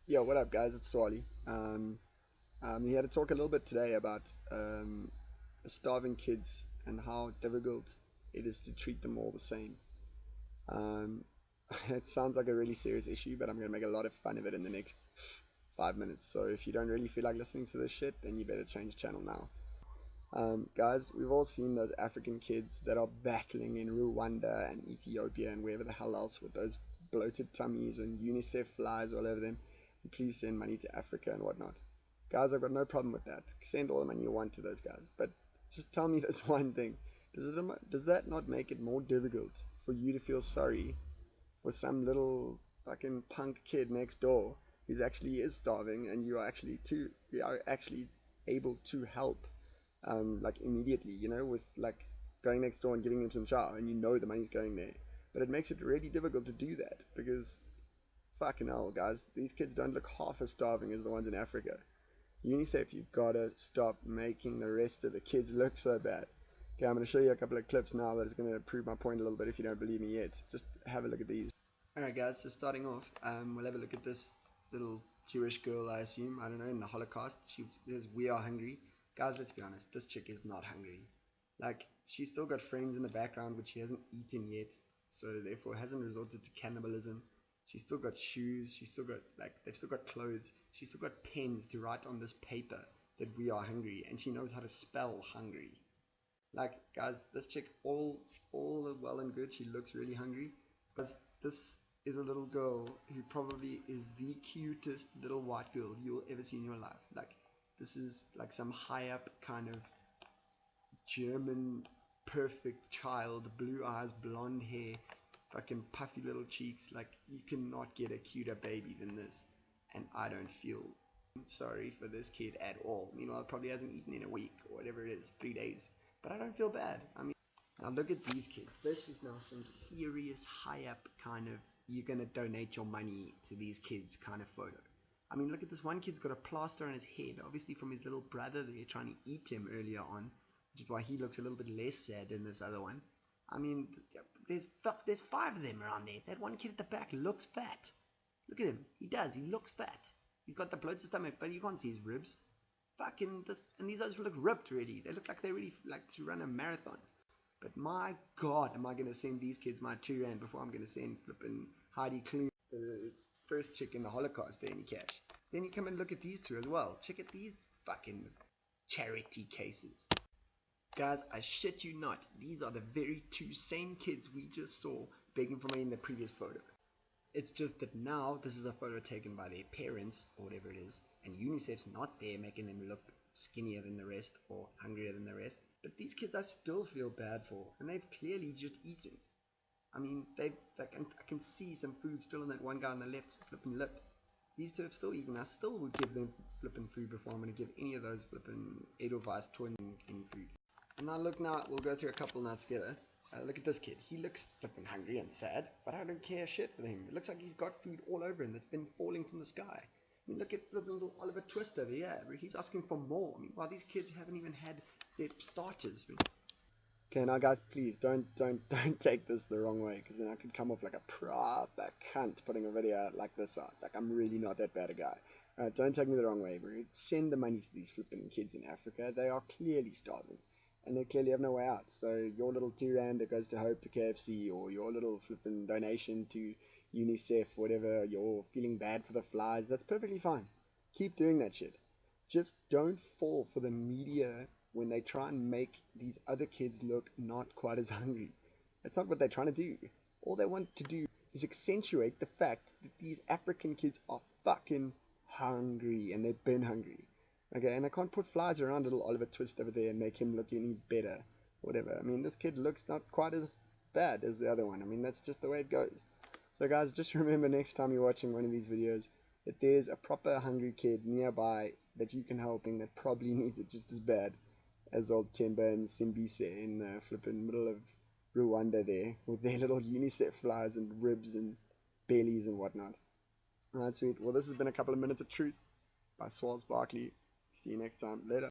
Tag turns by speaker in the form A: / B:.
A: Yo, what up, guys? It's Swally. I'm here to talk a little bit today about starving kids and how difficult it is to treat them all the same. Um, it sounds like a really serious issue, but I'm going to make a lot of fun of it in the next 5 minutes. So if you don't really feel like listening to this shit, then you better change channel now. Guys, we've all seen those African kids that are battling in Rwanda and Ethiopia and wherever the hell else with those bloated tummies and UNICEF flies all over them. And please send money to Africa and whatnot. Guys, I've got no problem with that. Send all the money you want to those guys. But just tell me this one thing. Does that not make it more difficult for you to feel sorry for some little fucking punk kid next door who's actually is starving and you are actually able to help like immediately, with like going next door and giving them some chow, and the money's going there. But it makes it really difficult to do that because fucking hell, guys, these kids don't look half as starving as the ones in Africa. UNICEF, you gotta stop making the rest of the kids look so bad. Okay, I'm gonna show you a couple of clips now that is gonna prove my point a little bit if you don't believe me yet. Just have a look at these. Alright, guys, so starting off, we'll have a look at this little Jewish girl, I assume, I don't know, in the Holocaust. She says, "We are hungry." Guys, let's be honest, this chick is not hungry. Like, she's still got friends in the background which she hasn't eaten yet, so therefore hasn't resorted to cannibalism. She's still got shoes, she's still got, like, they've still got clothes, she's still got pens to write on this paper that we are hungry, and she knows how to spell hungry. Like, guys, this chick, all well and good, she looks really hungry, but this is a little girl who probably is the cutest little white girl you'll ever see in your life. Like, this is like some high up kind of German perfect child, blue eyes, blonde hair, fucking puffy little cheeks. Like, you cannot get a cuter baby than this. And I don't feel sorry for this kid at all. Meanwhile, it probably hasn't eaten in a week or whatever it is, 3 days. But I don't feel bad. I mean, now look at these kids. This is now some serious high up kind of you're gonna donate your money to these kids kind of photo. I mean, look at this one kid's got a plaster on his head, obviously from his little brother there trying to eat him earlier on, which is why he looks a little bit less sad than this other one. I mean, there's 5 of them around there. That one kid at the back looks fat. Look at him. He does. He looks fat. He's got the bloated stomach, but you can't see his ribs. Fucking this, and these others look ripped. Really, they look like they really like to run a marathon. But my God, am I gonna send these kids my 2 rand before I'm gonna send flipping Heidi Klum, the first chick in the Holocaust, there any cash? Then you come and look at these two as well. Check out these fucking charity cases. Guys, I shit you not, these are the very 2 same kids we just saw begging for money in the previous photo. It's just that now this is a photo taken by their parents or whatever it is, and UNICEF's not there making them look skinnier than the rest or hungrier than the rest. But these kids I still feel bad for, and they've clearly just eaten. I mean, I can see some food still in that one guy on the left flipping lip. These two have still eaten. I still would give them flipping food before I'm going to give any of those flipping Edelweiss twin any food. And now look, now we'll go through a couple now together. Look at this kid. He looks flipping hungry and sad, but I don't care shit for him. It looks like he's got food all over him that's been falling from the sky. I mean, look at little Oliver Twist over here. He's asking for more. I mean, while these kids haven't even had their starters. Okay, now guys, please don't take this the wrong way, because then I could come off like a proper cunt putting a video like this out. Like, I'm really not that bad a guy. Don't take me the wrong way, bro. Send the money to these flipping kids in Africa. They are clearly starving, and they clearly have no way out. So your little 2 rand that goes to Hope to KFC, or your little flipping donation to UNICEF, whatever, you're feeling bad for the flies, that's perfectly fine. Keep doing that shit. Just don't fall for the media when they try and make these other kids look not quite as hungry. That's not what they're trying to do. All they want to do is accentuate the fact that these African kids are fucking hungry, and they've been hungry. Okay, and I can't put flies around little Oliver Twist over there and make him look any better. Whatever. I mean, this kid looks not quite as bad as the other one. I mean, that's just the way it goes. So guys, just remember next time you're watching one of these videos that there's a proper hungry kid nearby that you can help and that probably needs it just as bad as old Temba and Simbise in the flipping middle of Rwanda there with their little UNICEF flies and ribs and bellies and whatnot. Alright, sweet. Well, this has been a couple of minutes of truth by Swals Barkley. See you next time. Later.